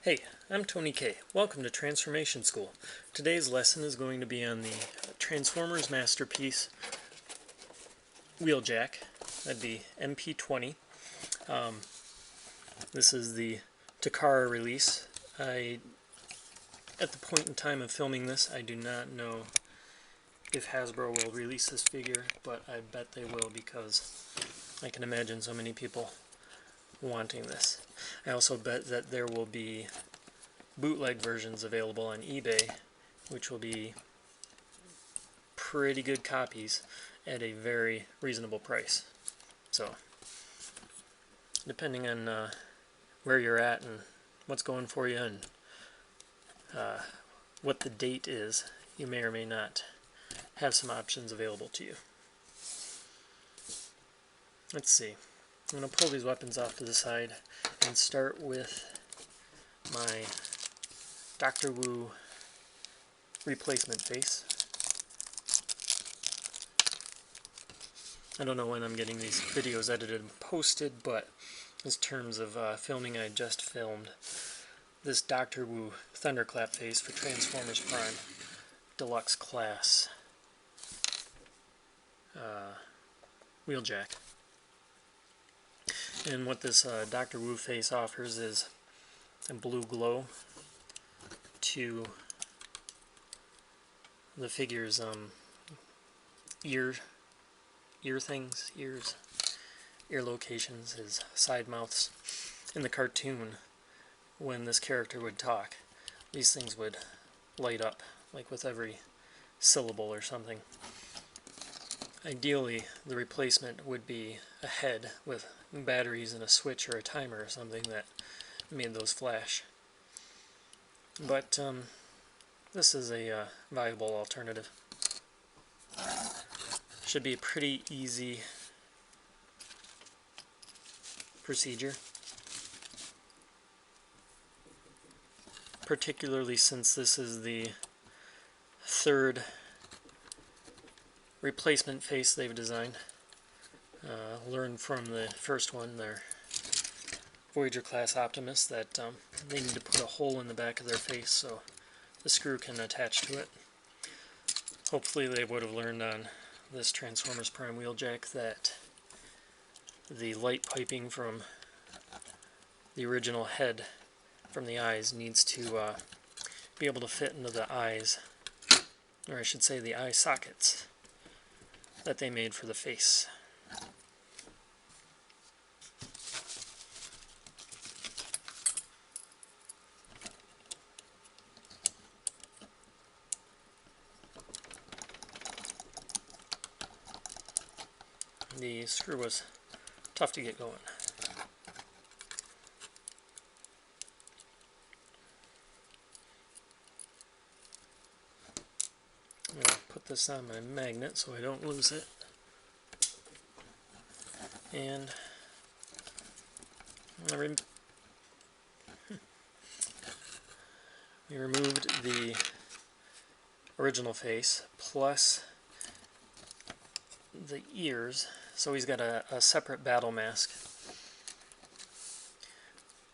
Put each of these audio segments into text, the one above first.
Hey, I'm Tony K. Welcome to Transformation School. Today's lesson is going to be on the Transformers Masterpiece Wheeljack. That'd be MP20. This is the Takara release. At the point in time of filming this, I do not know if Hasbro will release this figure, but I bet they will because I can imagine so many people wanting this. I also bet that there will be bootleg versions available on eBay, which will be pretty good copies at a very reasonable price. So, depending on where you're at and what's going for you and what the date is, you may or may not have some options available to you. Let's see. I'm going to pull these weapons off to the side and start with my Dr. Wu replacement face. I don't know when I'm getting these videos edited and posted, but in terms of filming, I just filmed this Dr. Wu Thunderclap face for Transformers Prime Deluxe Class Wheeljack. And what this Dr. Wu face offers is a blue glow to the figure's ear locations, his side mouths. In the cartoon, when this character would talk, these things would light up, like with every syllable or something. Ideally, the replacement would be a head with batteries and a switch or a timer or something that made those flash. But this is a viable alternative. Should be a pretty easy procedure, particularly since this is the third replacement face they've designed. Learned from the first one, their Voyager class Optimus, that they need to put a hole in the back of their face so the screw can attach to it. Hopefully they would have learned on this Transformers Prime Wheeljack that the light piping from the original head from the eyes needs to be able to fit into the eyes, or I should say the eye sockets that they made for the face. The screw was tough to get going. I'm going to put this on my magnet so I don't lose it. And we removed the original face plus the ears, so he's got a separate battle mask.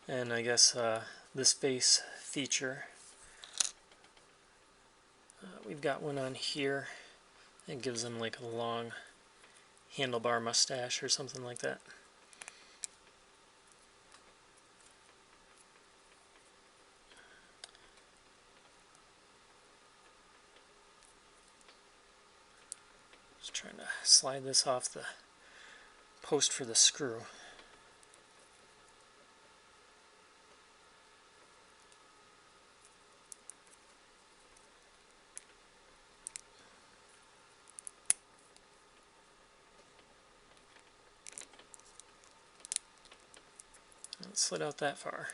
And I guess this face feature, we've got one on here. It gives him like a long handlebar mustache or something like that. Just trying to slide this off the post for the screw. It slid out that far.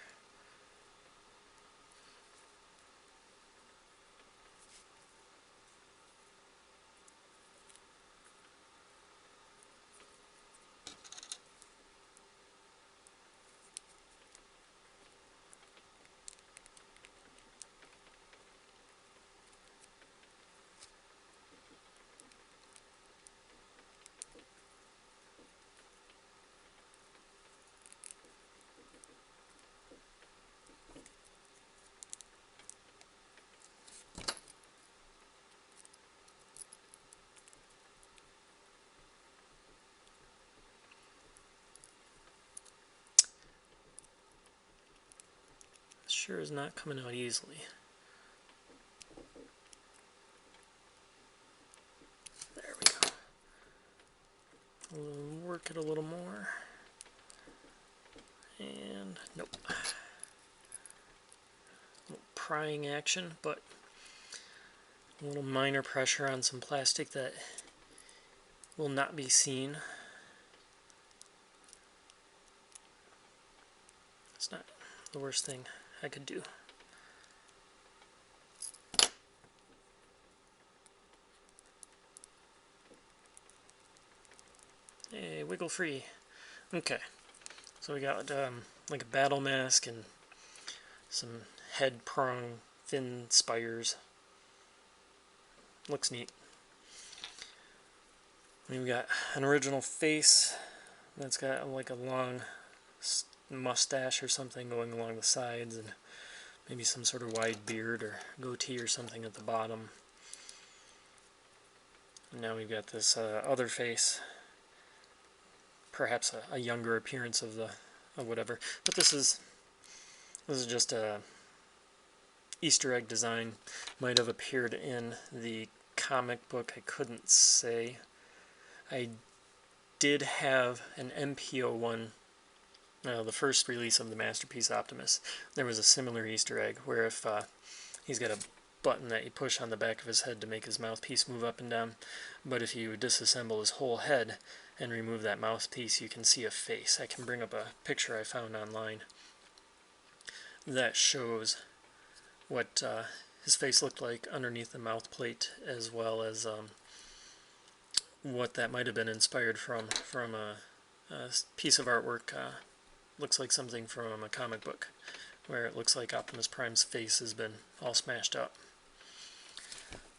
sure is not coming out easily. There we go. We'll work it a little more. And nope. A little prying action, but a little minor pressure on some plastic that will not be seen. It's not the worst thing I could do. Hey, wiggle free. Okay, so we got like a battle mask and some head prong fin spires. Looks neat. We've got an original face that's got like a long mustache or something going along the sides, and maybe some sort of wide beard or goatee or something at the bottom. And now we've got this other face, perhaps a younger appearance of whatever. But this is just a Easter egg design. Might have appeared in the comic book, I couldn't say. I did have an MPO1, the first release of the Masterpiece Optimus. There was a similar Easter egg where if he's got a button that you push on the back of his head to make his mouthpiece move up and down, but if you disassemble his whole head and remove that mouthpiece, you can see a face. I can bring up a picture I found online that shows what his face looked like underneath the mouth plate, as well as what that might have been inspired from a piece of artwork. Looks like something from a comic book, where it looks like Optimus Prime's face has been all smashed up.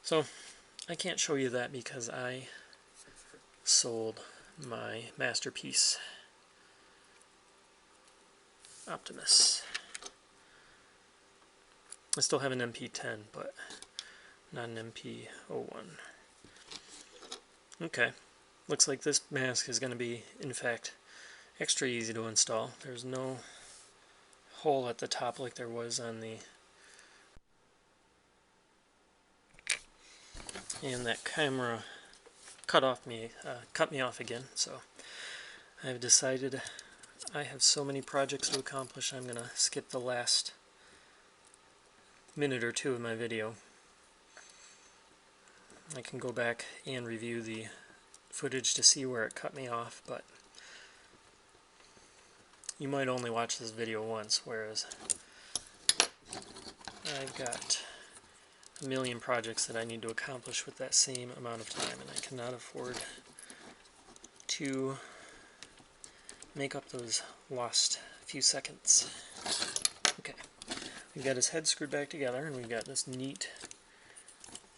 So I can't show you that because I sold my Masterpiece Optimus. I still have an MP10, but not an MP01. Okay, looks like this mask is going to be, in fact, extra easy to install. There's no hole at the top like there was on the... And that camera cut me off again, so I've decided I have so many projects to accomplish, I'm going to skip the last minute or two of my video. I can go back and review the footage to see where it cut me off, but you might only watch this video once, whereas I've got a million projects that I need to accomplish with that same amount of time, and I cannot afford to make up those lost few seconds. Okay, we've got his head screwed back together, and we've got this neat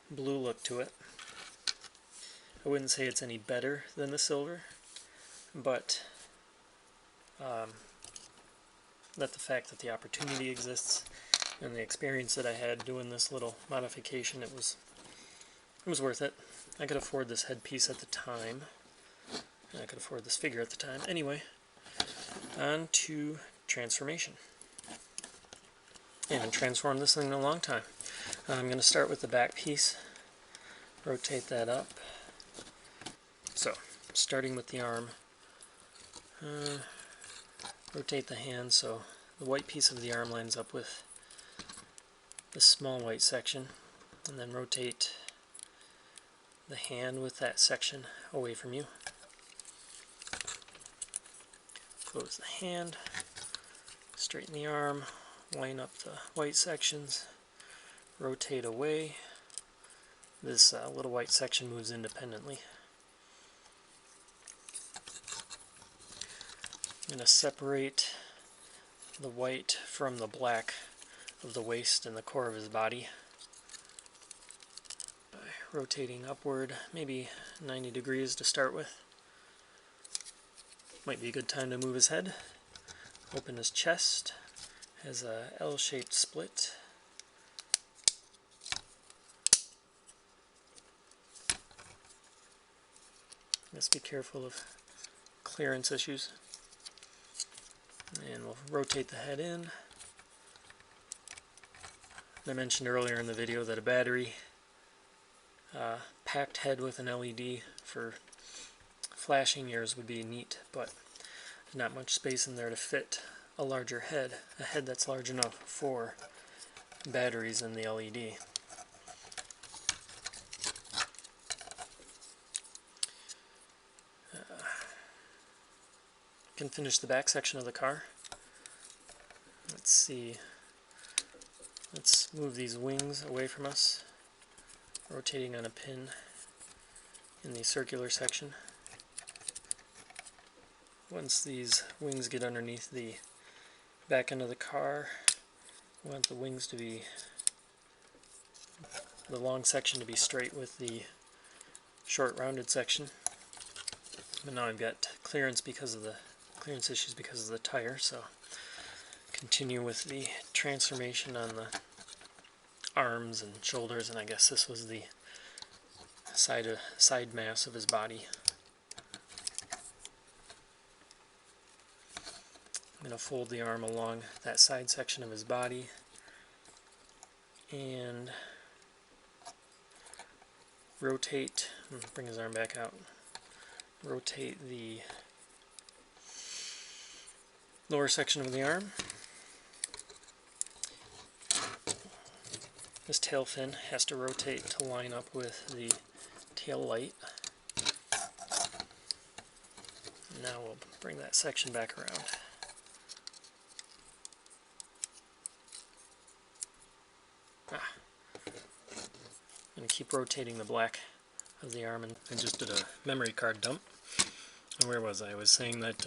blue look to it. I wouldn't say it's any better than the silver, but that the fact that the opportunity exists and the experience that I had doing this little modification, it was worth it. I could afford this headpiece at the time. I could afford this figure at the time. Anyway, on to transformation. I haven't transformed this thing in a long time. I'm going to start with the back piece. Rotate that up. So, starting with the arm. Rotate the hand so the white piece of the arm lines up with the small white section, and then rotate the hand with that section away from you. Close the hand, straighten the arm, line up the white sections, rotate away. This little white section moves independently. I'm going to separate the white from the black of the waist and the core of his body by rotating upward, maybe 90 degrees to start with. Might be a good time to move his head. Open his chest. Has a L-shaped split. Just be careful of clearance issues. And we'll rotate the head in. I mentioned earlier in the video that a battery packed head with an LED for flashing yours would be neat, but not much space in there to fit a larger head, a head that's large enough for batteries in the LED. Can finish the back section of the car. Let's see. Let's move these wings away from us, rotating on a pin in the circular section. Once these wings get underneath the back end of the car, we want the wings to be, the long section to be straight with the short rounded section. But now I've got clearance issues because of the tire, so continue with the transformation on the arms and shoulders, and I guess this was the side mass of his body. I'm going to fold the arm along that side section of his body and rotate, bring his arm back out, rotate the lower section of the arm. This tail fin has to rotate to line up with the tail light. Now we'll bring that section back around. I'm going to keep rotating the black of the arm, and I just did a memory card dump. And where was I? I was saying that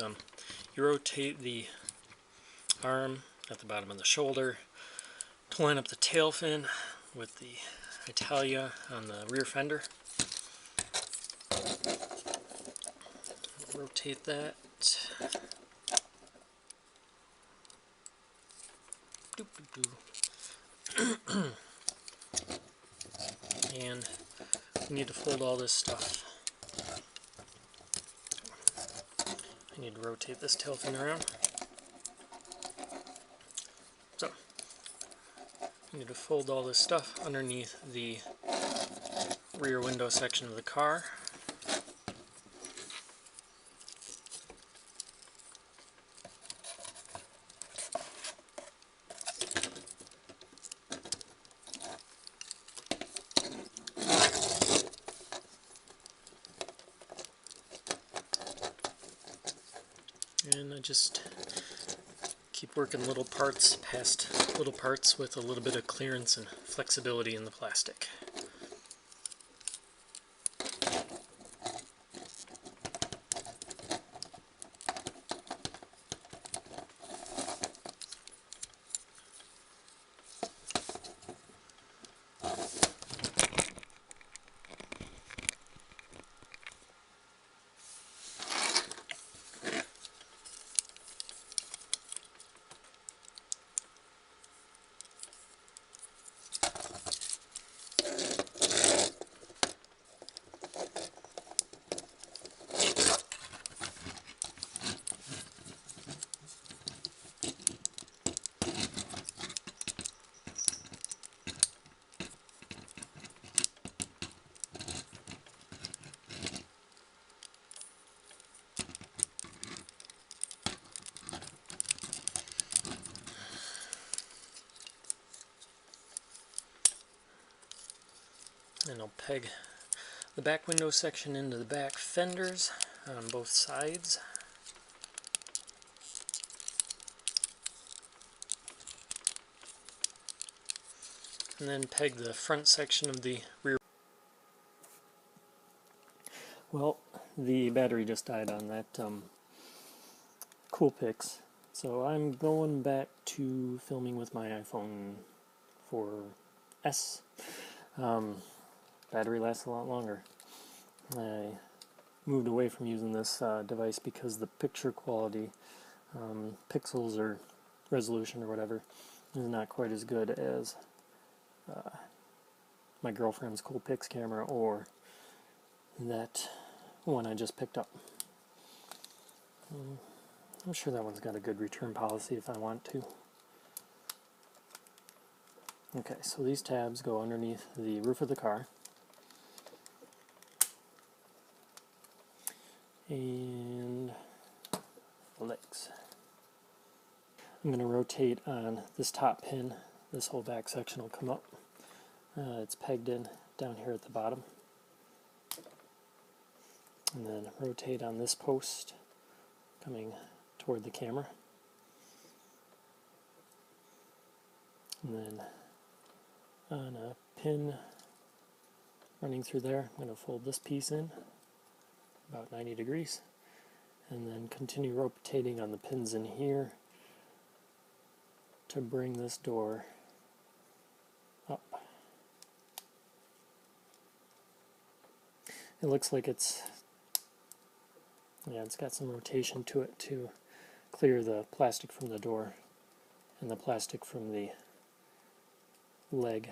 you rotate the arm at the bottom of the shoulder to line up the tail fin with the Italia on the rear fender. Rotate that. And we need to fold all this stuff. I need to rotate this tail fin around. So, I need to fold all this stuff underneath the rear window section of the car. And I just keep working little parts past little parts with a little bit of clearance and flexibility in the plastic. And I'll peg the back window section into the back fenders on both sides. And then peg the front section of the rear. Well, the battery just died on that Coolpix, so I'm going back to filming with my iPhone 4S. Battery lasts a lot longer. I moved away from using this device because the picture quality, pixels or resolution or whatever, is not quite as good as my girlfriend's Coolpix camera or that one I just picked up. I'm sure that one's got a good return policy if I want to. Okay, so these tabs go underneath the roof of the car. And the legs. I'm going to rotate on this top pin. This whole back section will come up. It's pegged in down here at the bottom. And then rotate on this post coming toward the camera. And then on a pin running through there, I'm going to fold this piece in about 90 degrees and then continue rotating on the pins in here to bring this door up. It looks like it's got some rotation to it to clear the plastic from the door and the plastic from the leg.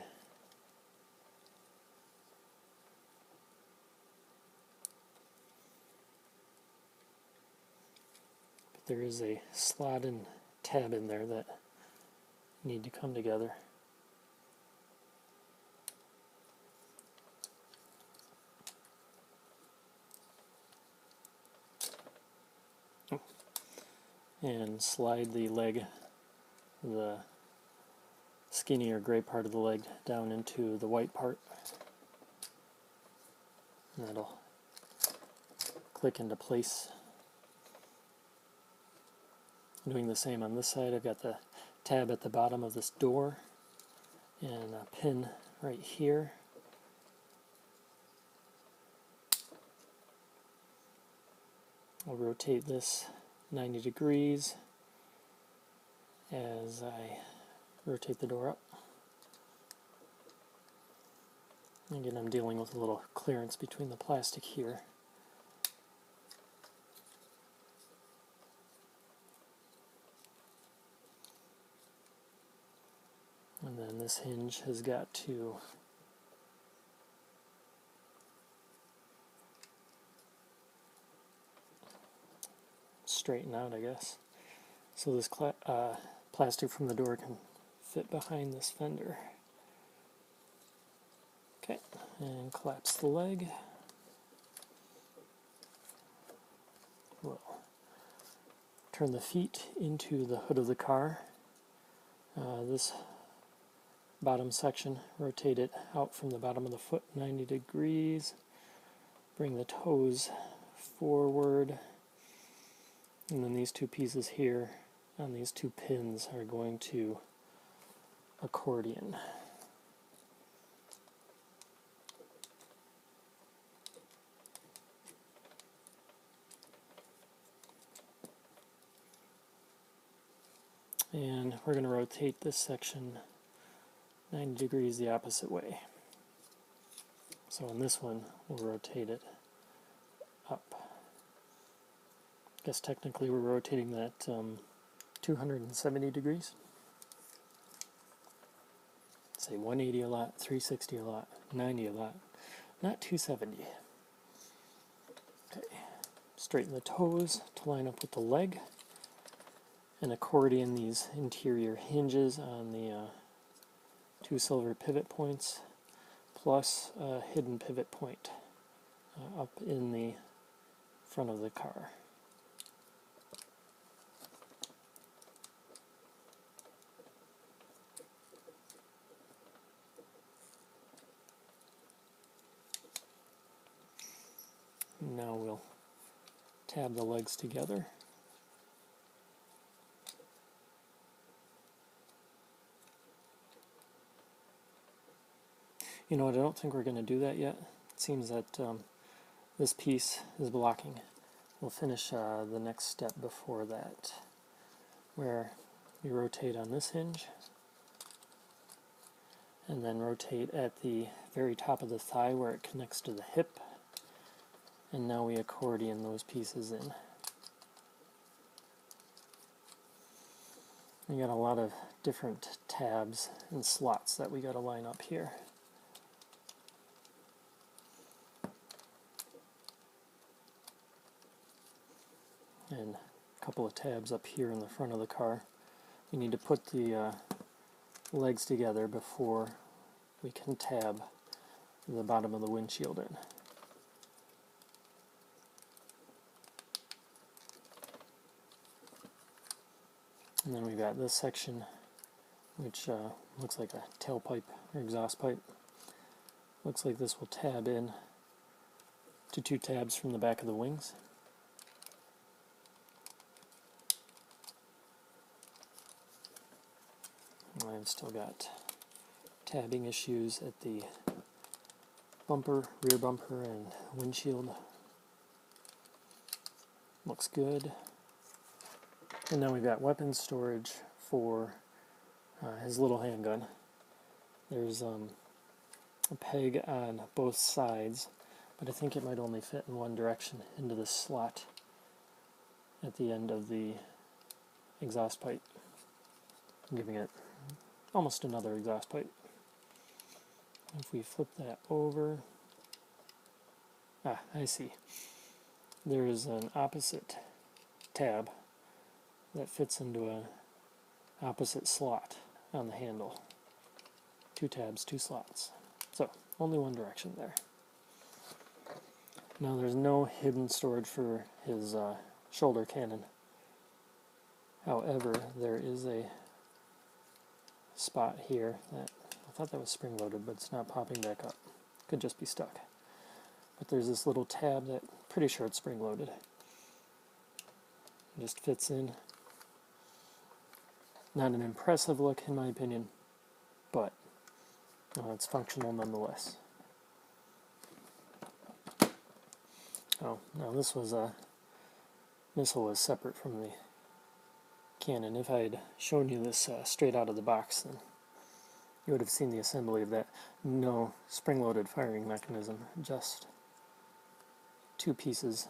But there is a slot and tab in there that need to come together. And slide the leg, the skinnier gray part of the leg, down into the white part. And that'll click into place. Doing the same on this side. I've got the tab at the bottom of this door and a pin right here. I'll rotate this 90 degrees as I rotate the door up. Again, I'm dealing with a little clearance between the plastic here. And then this hinge has got to straighten out, I guess. So this plastic from the door can fit behind this fender. Okay, and collapse the leg. We'll turn the feet into the hood of the car. This bottom section, rotate it out from the bottom of the foot 90 degrees. Bring the toes forward. And then these two pieces here on these two pins are going to accordion. And we're going to rotate this section 90 degrees the opposite way. So on this one, we'll rotate it up. I guess technically we're rotating that 270 degrees. Say 180 a lot, 360 a lot, 90 a lot, not 270. Okay, straighten the toes to line up with the leg, and accordion these interior hinges on the two silver pivot points, plus a hidden pivot point up in the front of the car. Now we'll tab the legs together. You know what, I don't think we're going to do that yet. It seems that this piece is blocking. We'll finish the next step before that, where you rotate on this hinge, and then rotate at the very top of the thigh where it connects to the hip, and now we accordion those pieces in. We got a lot of different tabs and slots that we got to line up here. And a couple of tabs up here in the front of the car. You need to put the legs together before we can tab the bottom of the windshield in. And then we've got this section, which looks like a tailpipe or exhaust pipe. Looks like this will tab in to 2 tabs from the back of the wings. I've still got tabbing issues at the bumper, rear bumper, and windshield. Looks good. And now we've got weapons storage for his little handgun. There's a peg on both sides, but I think it might only fit in one direction into the slot at the end of the exhaust pipe, giving it almost another exhaust pipe. If we flip that over, I see. There is an opposite tab that fits into an opposite slot on the handle. 2 tabs, 2 slots. So, only one direction there. Now there's no hidden storage for his shoulder cannon. However, there is a spot here that I thought that was spring-loaded, but it's not popping back up. Could just be stuck. But there's this little tab that, pretty sure it's spring-loaded. Just fits in. Not an impressive look in my opinion, but it's functional nonetheless. Oh, now this missile was separate from the cannon. If I had shown you this straight out of the box, then you would have seen the assembly of that. No spring-loaded firing mechanism, just 2 pieces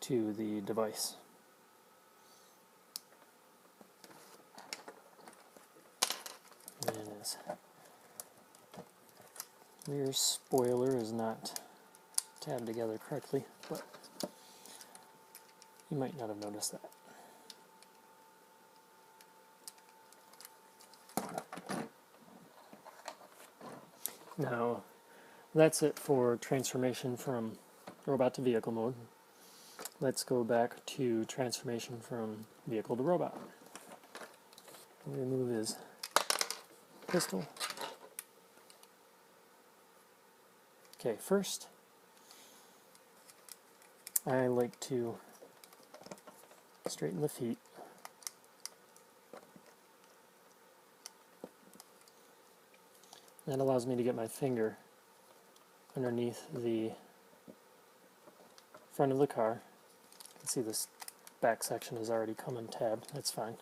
to the device. And his rear spoiler is not tabbed together correctly, but you might not have noticed that. Now, that's it for transformation from robot to vehicle mode. Let's go back to transformation from vehicle to robot. Remove his pistol. Okay, first, I like to straighten the feet. That allows me to get my finger underneath the front of the car. You can see this back section is already come untabbed. That's fine.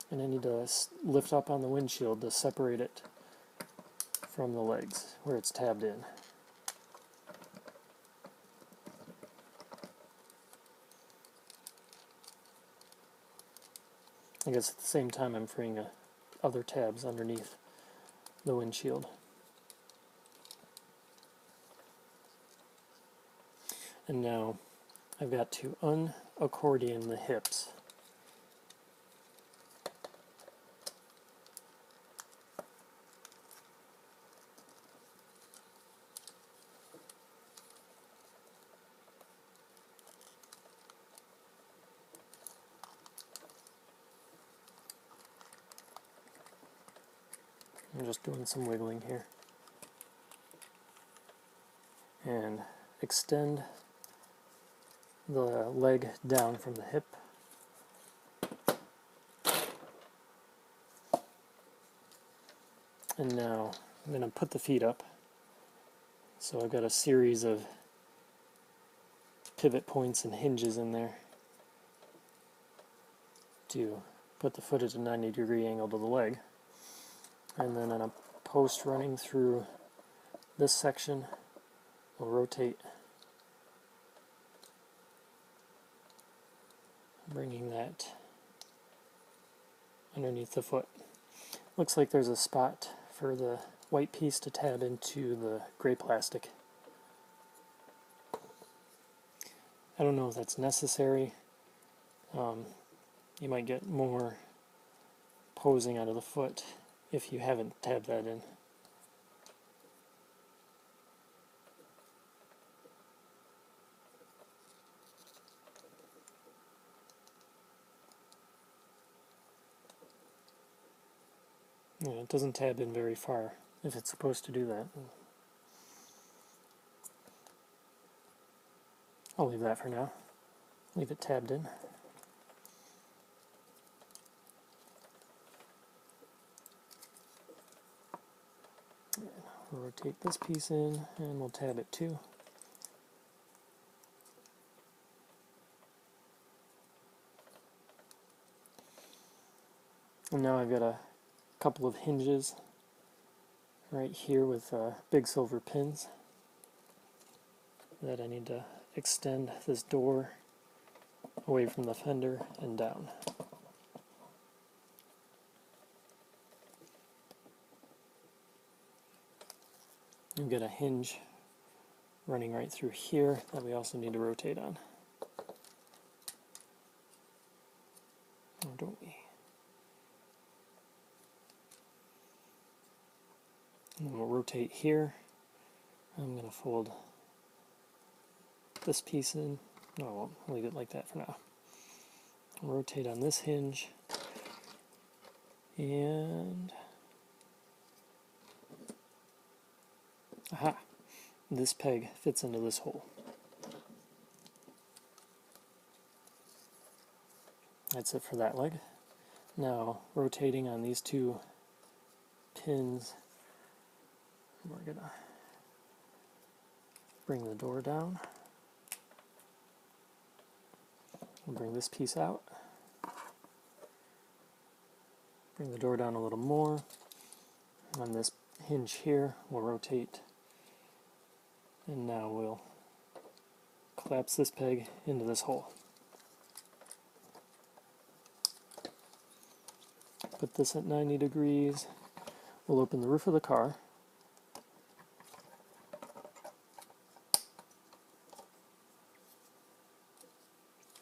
And I need to lift up on the windshield to separate it from the legs where it's tabbed in. I guess at the same time I'm freeing other tabs underneath the windshield. And now I've got to unaccordion the hips. I'm just doing some wiggling here. And extend the leg down from the hip. And now I'm going to put the feet up. So I've got a series of pivot points and hinges in there to put the foot at a 90-degree angle to the leg. And then on a post running through this section, we'll rotate, bringing that underneath the foot. Looks like there's a spot for the white piece to tab into the gray plastic. I don't know if that's necessary. You might get more posing out of the foot if you haven't tabbed that in. Yeah, it doesn't tab in very far if it's supposed to do that. I'll leave that for now. Leave it tabbed in. We'll rotate this piece in and we'll tab it too. And now I've got a couple of hinges right here with big silver pins that I need to extend this door away from the fender and down. We've got a hinge running right through here that we also need to rotate on. Or don't we? And then we'll rotate here. I'm going to fold this piece in. No, I won't. Leave it like that for now. Rotate on this hinge. And aha! This peg fits into this hole. That's it for that leg. Now, rotating on these two pins, we're going to bring the door down. We'll bring this piece out. Bring the door down a little more. On this hinge here, we'll rotate. And now we'll collapse this peg into this hole. Put this at 90 degrees. We'll open the roof of the car.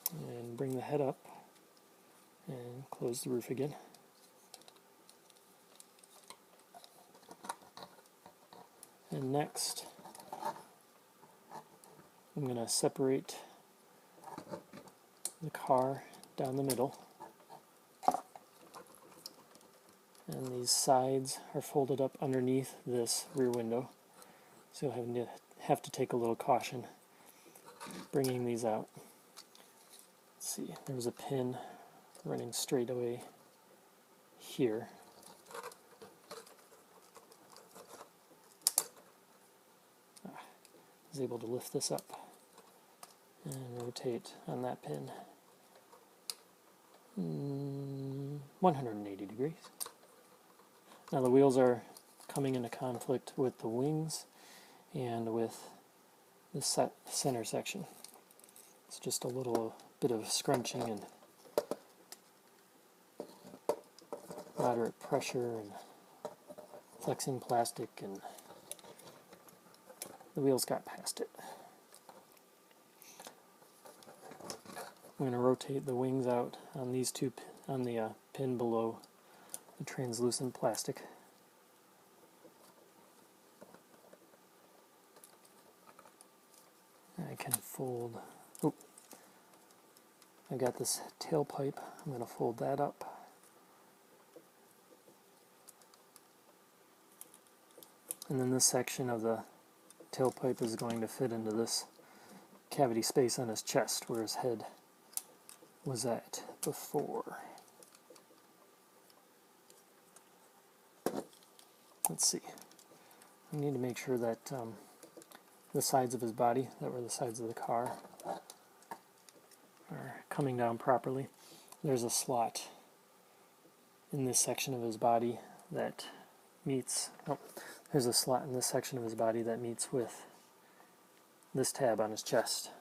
And bring the head up and close the roof again. And next, I'm going to separate the car down the middle. And these sides are folded up underneath this rear window. So you'll have to take a little caution bringing these out. Let's see, there's a pin running straight away here. I was able to lift this up and rotate on that pin 180 degrees. Now the wheels are coming into conflict with the wings and with the center section. It's just a little bit of scrunching and moderate pressure and flexing plastic, and the wheels got past it. I'm going to rotate the wings out on these two, on the pin below the translucent plastic. I can fold, I got this tailpipe, I'm going to fold that up. And then this section of the tailpipe is going to fit into this cavity space on his chest where his head was at before. Let's see. I need to make sure that the sides of his body, that were the sides of the car, are coming down properly. There's a slot in this section of his body that meets, there's a slot in this section of his body that meets with this tab on his chest.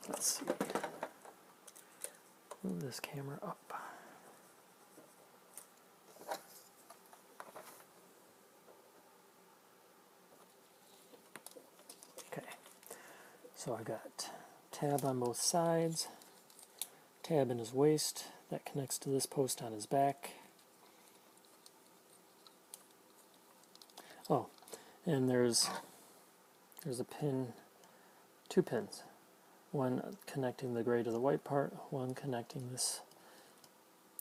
Let's see. Move this camera up. Okay, so I got tab on both sides, tab in his waist that connects to this post on his back. Oh, and there's a pin, 2 pins, one connecting the gray to the white part, one connecting this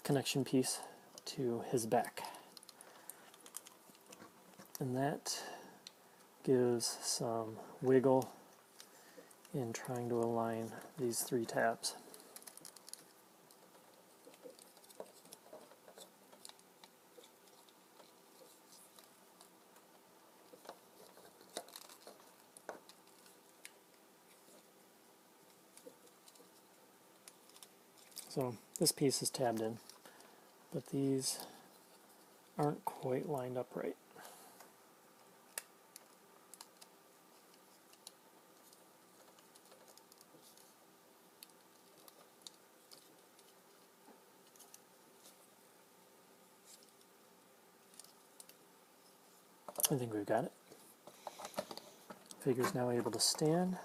connection piece to his back. And that gives some wiggle in trying to align these 3 tabs. So this piece is tabbed in, but these aren't quite lined up right. I think we've got it. Figure's now able to stand.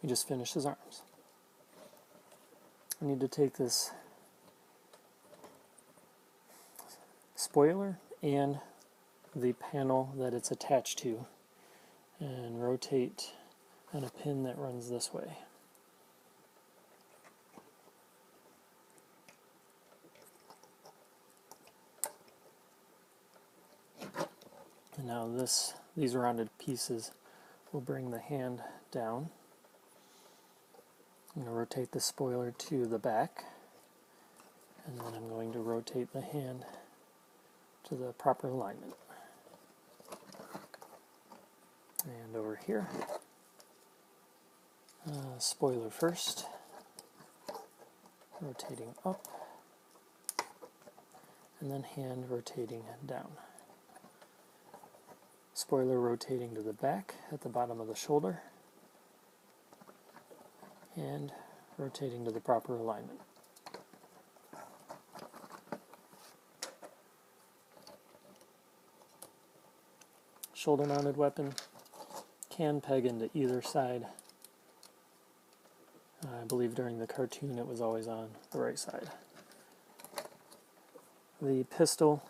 We just finished his arms. I need to take this spoiler and the panel that it's attached to and rotate on a pin that runs this way. And now these rounded pieces will bring the hand down. I'm going to rotate the spoiler to the back, and then I'm going to rotate the hand to the proper alignment. And over here, spoiler first, rotating up, and then hand rotating down. Spoiler rotating to the back at the bottom of the shoulder, and rotating to the proper alignment. Shoulder mounted weapon can peg into either side. I believe during the cartoon it was always on the right side. The pistol,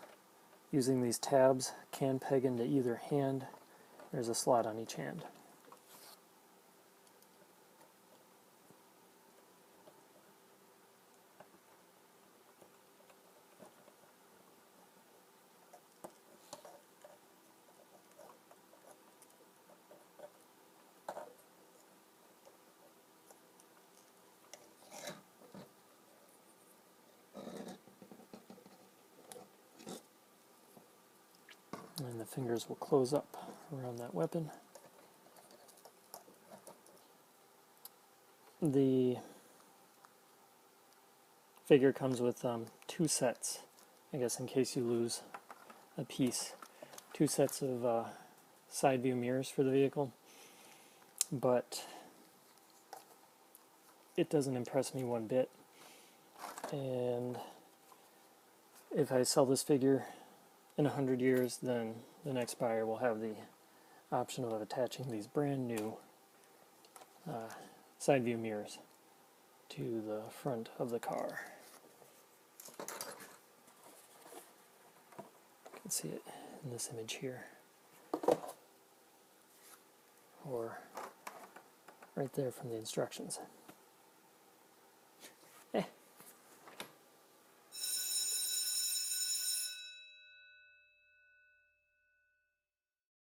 using these tabs, can peg into either hand. There's a slot on each hand. And the fingers will close up around that weapon. The figure comes with 2 sets, I guess in case you lose a piece. 2 sets of side view mirrors for the vehicle, but it doesn't impress me one bit. And if I sell this figure in 100 years, then the next buyer will have the option of attaching these brand new side view mirrors to the front of the car. You can see it in this image here, or right there from the instructions.